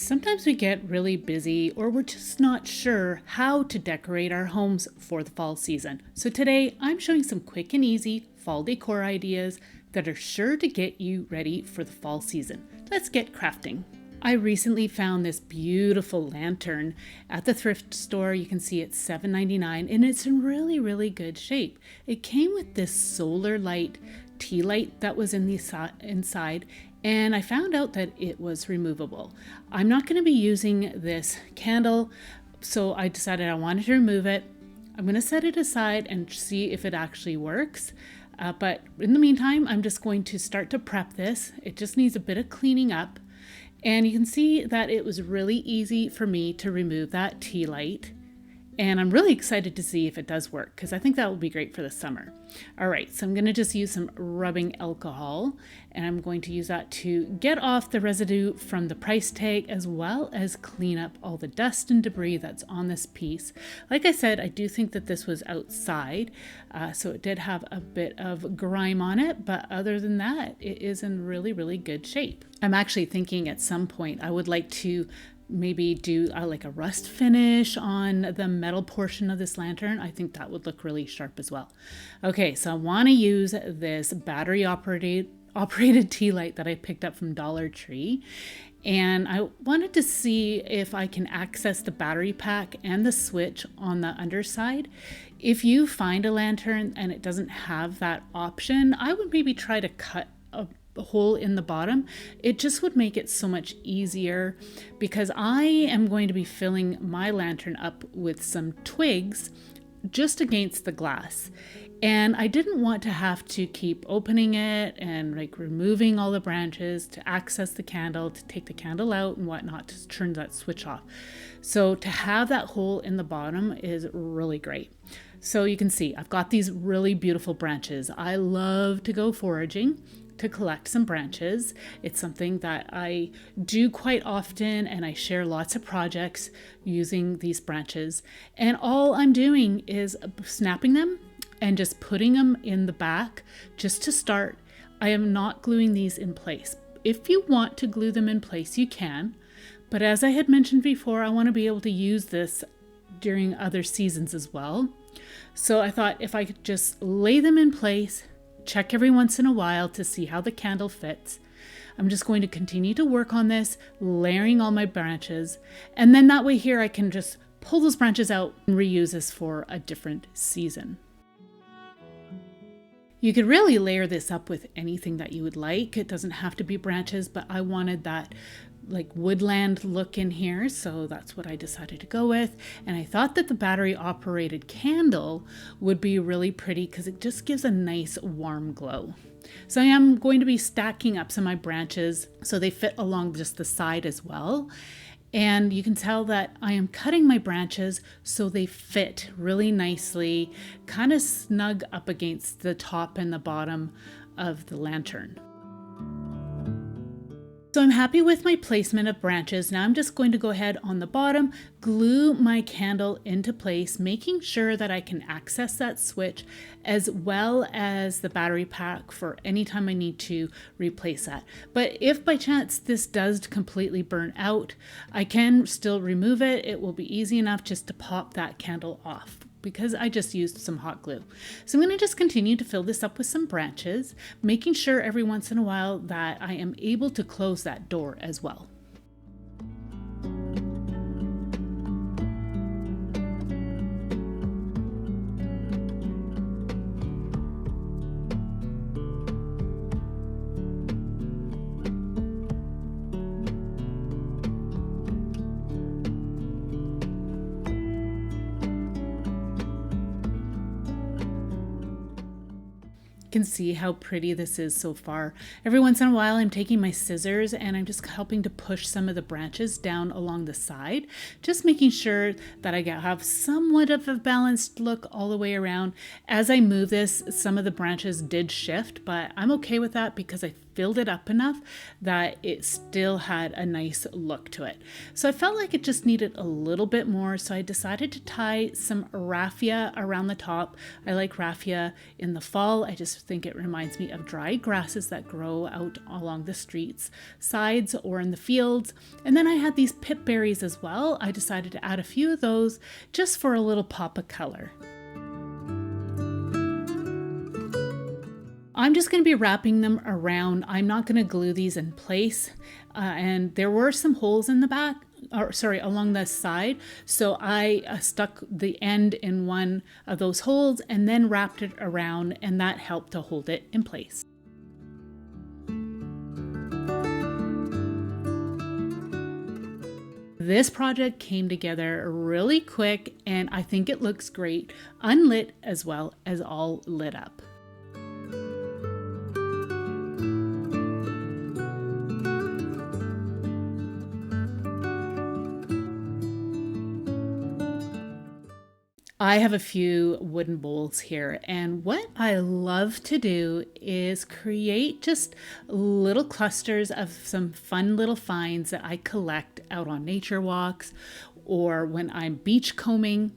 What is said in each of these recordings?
Sometimes we get really busy or we're just not sure how to decorate our homes for the fall season. So today I'm showing some quick and easy fall decor ideas that are sure to get you ready for the fall season. Let's get crafting. I recently found this beautiful lantern at the thrift store. You can see it's $7.99 and it's in really good shape. It came with this solar light tea light that was in the inside, and I found out that it was removable. I'm not going to be using this candle, so I decided I wanted to remove it. I'm going to set it aside and see if it actually works. But in the meantime, I'm just going to start to prep this. It just needs a bit of cleaning up. And you can see that it was really easy for me to remove that tea light. And I'm really excited to see if it does work because I think that will be great for the summer. All right, so I'm going to just use some rubbing alcohol and I'm going to use that to get off the residue from the price tag as well as clean up all the dust and debris that's on this piece. Like I said, I do think that this was outside, so it did have a bit of grime on it, but other than that, it is in really good shape. I'm actually thinking at some point I would like to maybe do like a rust finish on the metal portion of this lantern. I think that would look really sharp as well. Okay, so I want to use this battery operated tea light that I picked up from Dollar Tree. And I wanted to see if I can access the battery pack and the switch on the underside. If you find a lantern and it doesn't have that option, I would maybe try to cut a hole in the bottom. It just would make it so much easier because I am going to be filling my lantern up with some twigs just against the glass. And I didn't want to have to keep opening it and like removing all the branches to access the candle, to take the candle out and whatnot, to turn that switch off. So to have that hole in the bottom is really great. So you can see I've got these really beautiful branches. I love to go foraging to collect some branches. It's something that I do quite often, and I share lots of projects using these branches. And all I'm doing is snapping them and just putting them in the back just to start. I am not gluing these in place. If you want to glue them in place, you can. But as I had mentioned before, I want to be able to use this during other seasons as well. So I thought if I could just lay them in place, check every once in a while to see how the candle fits. I'm just going to continue to work on this, layering all my branches. And then that way here I can just pull those branches out and reuse this for a different season. You could really layer this up with anything that you would like. It doesn't have to be branches, but I wanted that like woodland look in here, so that's what I decided to go with. And I thought that the battery operated candle would be really pretty because it just gives a nice warm glow. So I am going to be stacking up some of my branches so they fit along just the side as well. And you can tell that I am cutting my branches so they fit really nicely, kind of snug up against the top and the bottom of the lantern. So I'm happy with my placement of branches. Now I'm just going to go ahead on the bottom, glue my candle into place, making sure that I can access that switch as well as the battery pack for any time I need to replace that. But if by chance this does completely burn out, I can still remove it. It will be easy enough just to pop that candle off, because I just used some hot glue. So I'm going to just continue to fill this up with some branches, making sure every once in a while that I am able to close that door as well. Can see how pretty this is so far. Every once in a while I'm taking my scissors and I'm just helping to push some of the branches down along the side, just making sure that I have somewhat of a balanced look all the way around. As I move this, some of the branches did shift, but I'm okay with that because I filled it up enough that it still had a nice look to it. So I felt like it just needed a little bit more, so I decided to tie some raffia around the top. I like raffia in the fall. I just think it reminds me of dry grasses that grow out along the streets sides or in the fields. And then I had these pip berries as well. I decided to add a few of those just for a little pop of color. I'm just going to be wrapping them around. I'm not going to glue these in place. And there were some holes in the back, along the side. So I stuck the end in one of those holes and then wrapped it around, and that helped to hold it in place. This project came together really quick, and I think it looks great, unlit as well as all lit up. I have a few wooden bowls here, and what I love to do is create just little clusters of some fun little finds that I collect out on nature walks or when I'm beach combing.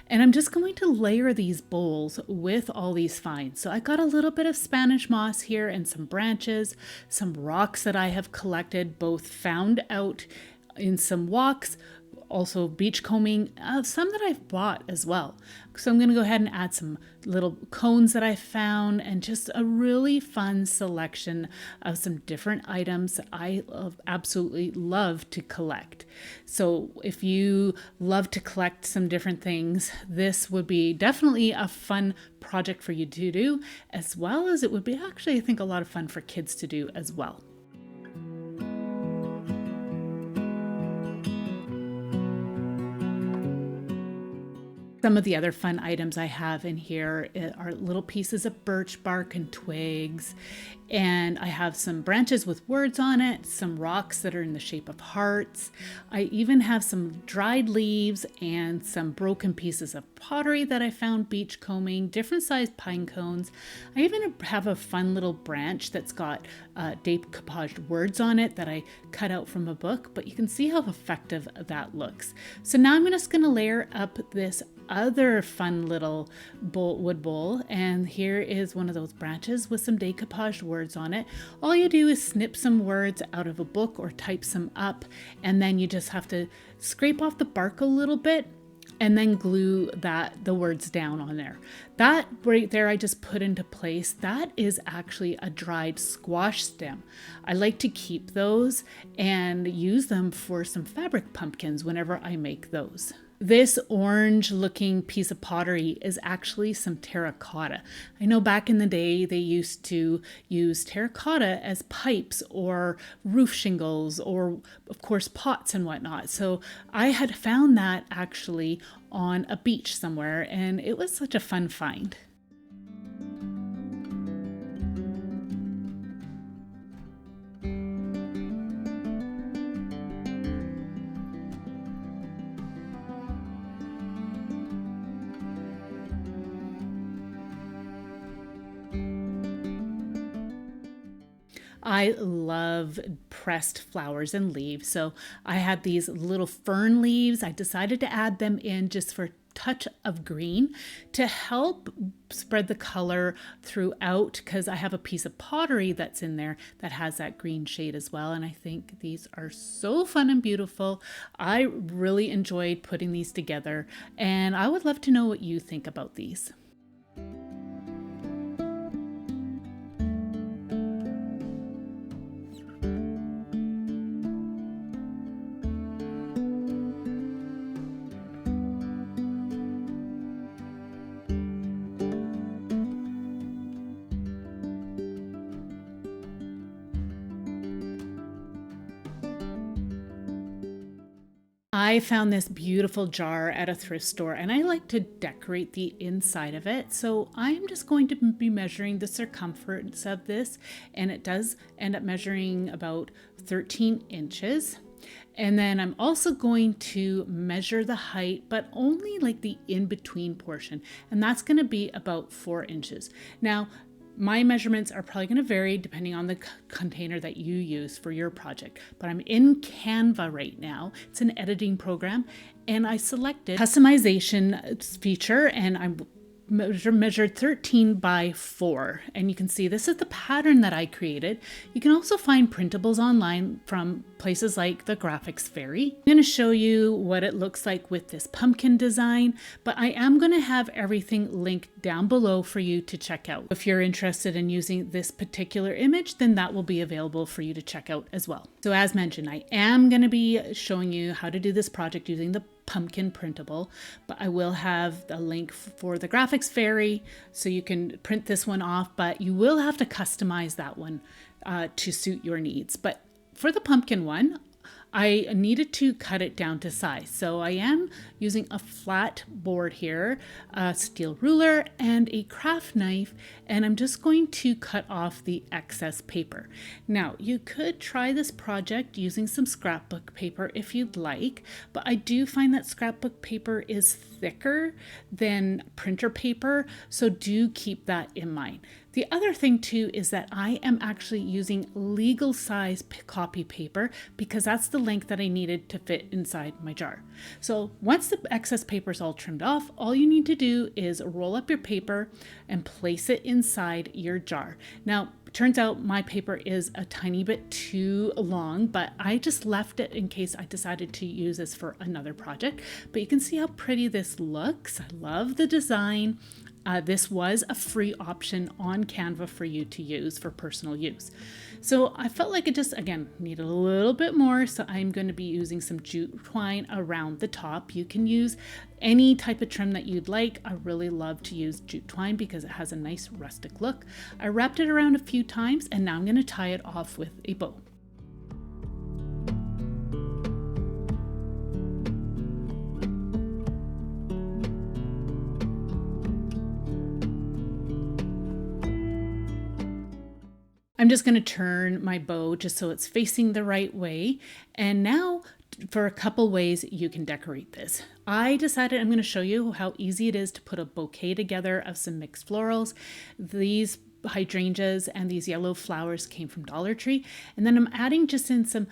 And I'm just going to layer these bowls with all these finds. So I got a little bit of Spanish moss here and some branches, some rocks that I have collected, both found out in some walks, also beach combing, some that I've bought as well. So I'm going to go ahead and add some little cones that I found, and just a really fun selection of some different items that I absolutely love to collect. So if you love to collect some different things, this would be definitely a fun project for you to do, as well as it would be actually, I think, a lot of fun for kids to do as well. Some of the other fun items I have in here are little pieces of birch bark and twigs, and I have some branches with words on it, some rocks that are in the shape of hearts. I even have some dried leaves and some broken pieces of pottery that I found beach combing, different sized pine cones. I even have a fun little branch that's got decoupaged words on it that I cut out from a book, but you can see how effective that looks. So now I'm just going to layer up this other fun little wood bowl, and here is one of those branches with some decoupaged words on it. All you do is snip some words out of a book or type some up, and then you just have to scrape off the bark a little bit and then glue the words down on there. That right there I just put into place. That is actually a dried squash stem. I like to keep those and use them for some fabric pumpkins whenever I make those. This orange looking piece of pottery is actually some terracotta. I know back in the day they used to use terracotta as pipes or roof shingles or of course pots and whatnot. So I had found that actually on a beach somewhere, and it was such a fun find. I love pressed flowers and leaves, so I had these little fern leaves. I decided to add them in just for a touch of green to help spread the color throughout, because I have a piece of pottery that's in there that has that green shade as well, and I think these are so fun and beautiful. I really enjoyed putting these together, and I would love to know what you think about these. I found this beautiful jar at a thrift store, and I like to decorate the inside of it. So I'm just going to be measuring the circumference of this, and it does end up measuring about 13 inches. And then I'm also going to measure the height, but only like the in-between portion, and that's going to be about 4 inches. Now, My measurements are probably going to vary depending on the container that you use for your project, but I'm in Canva right now. It's an editing program, and I selected customization feature, and I'm measured 13 by 4, and you can see this is the pattern that I created. You can also find printables online from places like the Graphics Fairy. I'm going to show you what it looks like with this pumpkin design, but I am going to have everything linked down below for you to check out. If you're interested in using this particular image, then that will be available for you to check out as well. So as mentioned, I am going to be showing you how to do this project using the pumpkin printable, but I will have a link for the Graphics Fairy so you can print this one off, but you will have to customize that one to suit your needs. But for the pumpkin one, I needed to cut it down to size. So I am using a flat board here, a steel ruler and a craft knife, and I'm just going to cut off the excess paper. Now, you could try this project using some scrapbook paper if you'd like, but I do find that scrapbook paper is thicker than printer paper, so do keep that in mind. The other thing too is that I am actually using legal size copy paper because that's the length that I needed to fit inside my jar. So once the excess paper is all trimmed off, all you need to do is roll up your paper and place it inside your jar. Now, turns out my paper is a tiny bit too long, but I just left it in case I decided to use this for another project. But you can see how pretty this looks. I love the design. This was a free option on Canva for you to use for personal use. So I felt like it just, again, needed a little bit more. So I'm going to be using some jute twine around the top. You can use any type of trim that you'd like. I really love to use jute twine because it has a nice rustic look. I wrapped it around a few times and now I'm going to tie it off with a bow. I'm just going to turn my bow just so it's facing the right way. And now for a couple ways you can decorate this. I decided I'm going to show you how easy it is to put a bouquet together of some mixed florals. These hydrangeas and these yellow flowers came from Dollar Tree. And then I'm adding just in some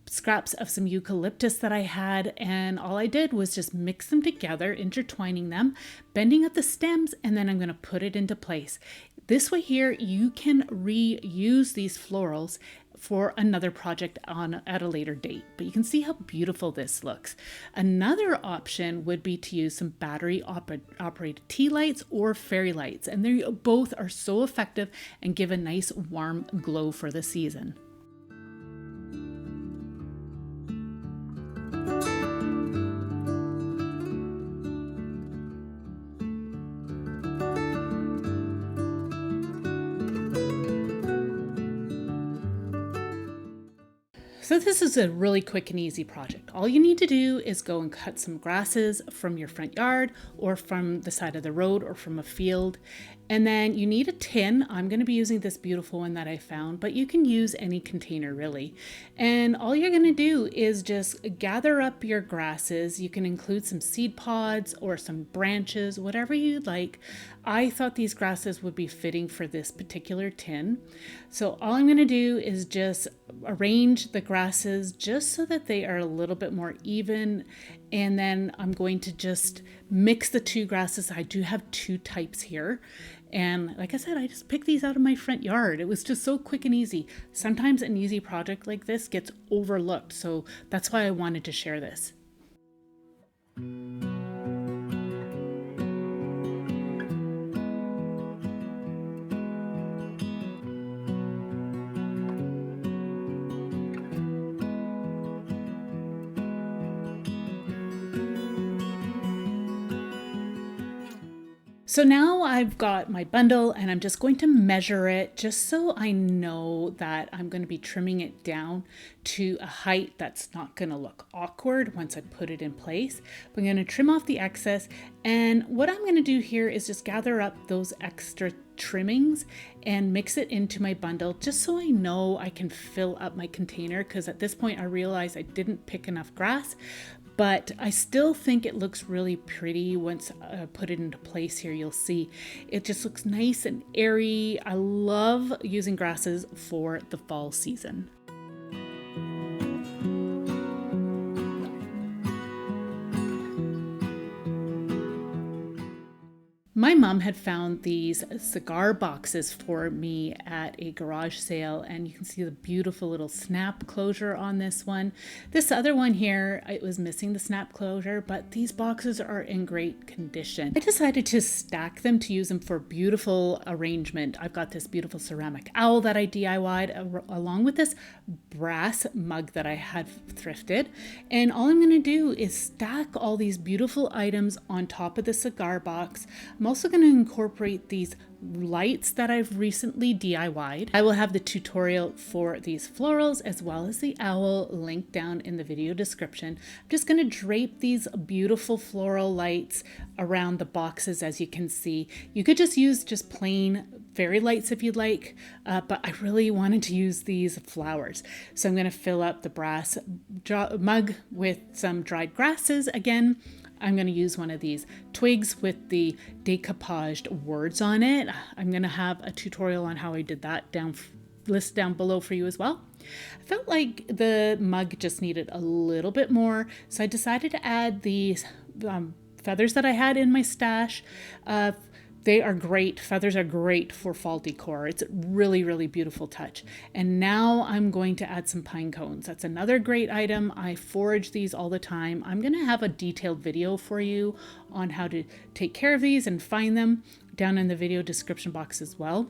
scraps of some eucalyptus that I had, and all I did was just mix them together, intertwining them, bending at the stems, and then I'm going to put it into place. This way here, you can reuse these florals for another project at a later date, but you can see how beautiful this looks. Another option would be to use some battery operated tea lights or fairy lights, and they both are so effective and give a nice warm glow for the season. So this is a really quick and easy project. All you need to do is go and cut some grasses from your front yard or from the side of the road or from a field. And then you need a tin. I'm going to be using this beautiful one that I found, but you can use any container really. And all you're going to do is just gather up your grasses. You can include some seed pods or some branches, whatever you'd like. I thought these grasses would be fitting for this particular tin. So all I'm going to do is just arrange the grasses just so that they are a little bit more even. And then I'm going to just mix the two grasses. I do have two types here. And like I said, I just picked these out of my front yard. It was just so quick and easy. Sometimes an easy project like this gets overlooked. So that's why I wanted to share this. So now I've got my bundle and I'm just going to measure it just so I know that I'm going to be trimming it down to a height that's not going to look awkward once I put it in place. I'm going to trim off the excess, and what I'm going to do here is just gather up those extra trimmings and mix it into my bundle just so I know I can fill up my container, because at this point I realized I didn't pick enough grass. But I still think it looks really pretty once I put it into place here. You'll see it just looks nice and airy. I love using grasses for the fall season. My mom had found these cigar boxes for me at a garage sale, and you can see the beautiful little snap closure on this one. This other one here, it was missing the snap closure, but these boxes are in great condition. I decided to stack them to use them for beautiful arrangement. I've got this beautiful ceramic owl that I DIY'd along with this brass mug that I had thrifted. And all I'm gonna do is stack all these beautiful items on top of the cigar box. I'm also going to incorporate these lights that I've recently DIY'd. I will have the tutorial for these florals as well as the owl linked down in the video description. I'm just going to drape these beautiful floral lights around the boxes. As you can see, you could just use just plain fairy lights if you'd like, but I really wanted to use these flowers. So I'm going to fill up the brass mug with some dried grasses again. I'm going to use one of these twigs with the decoupaged words on it. I'm going to have a tutorial on how I did that list down below for you as well. I felt like the mug just needed a little bit more, so I decided to add these feathers that I had in my stash. They are great. Feathers are great for fall decor. It's a really, really beautiful touch. And now I'm going to add some pine cones. That's another great item. I forage these all the time. I'm going to have a detailed video for you on how to take care of these and find them down in the video description box as well.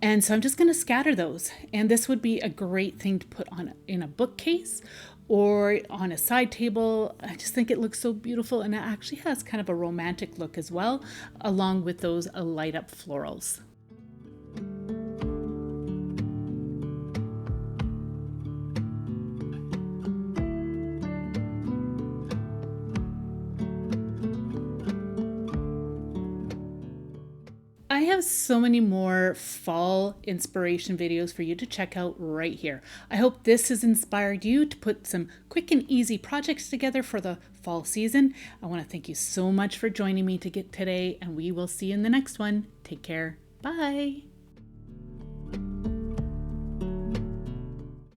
And so I'm just going to scatter those. And this would be a great thing to put on in a bookcase or on a side table. I just think it looks so beautiful, and it actually has kind of a romantic look as well, along with those light up florals. I have so many more fall inspiration videos for you to check out right here. I hope this has inspired you to put some quick and easy projects together for the fall season. I want to thank you so much for joining me today, and we will see you in the next one. Take care. Bye.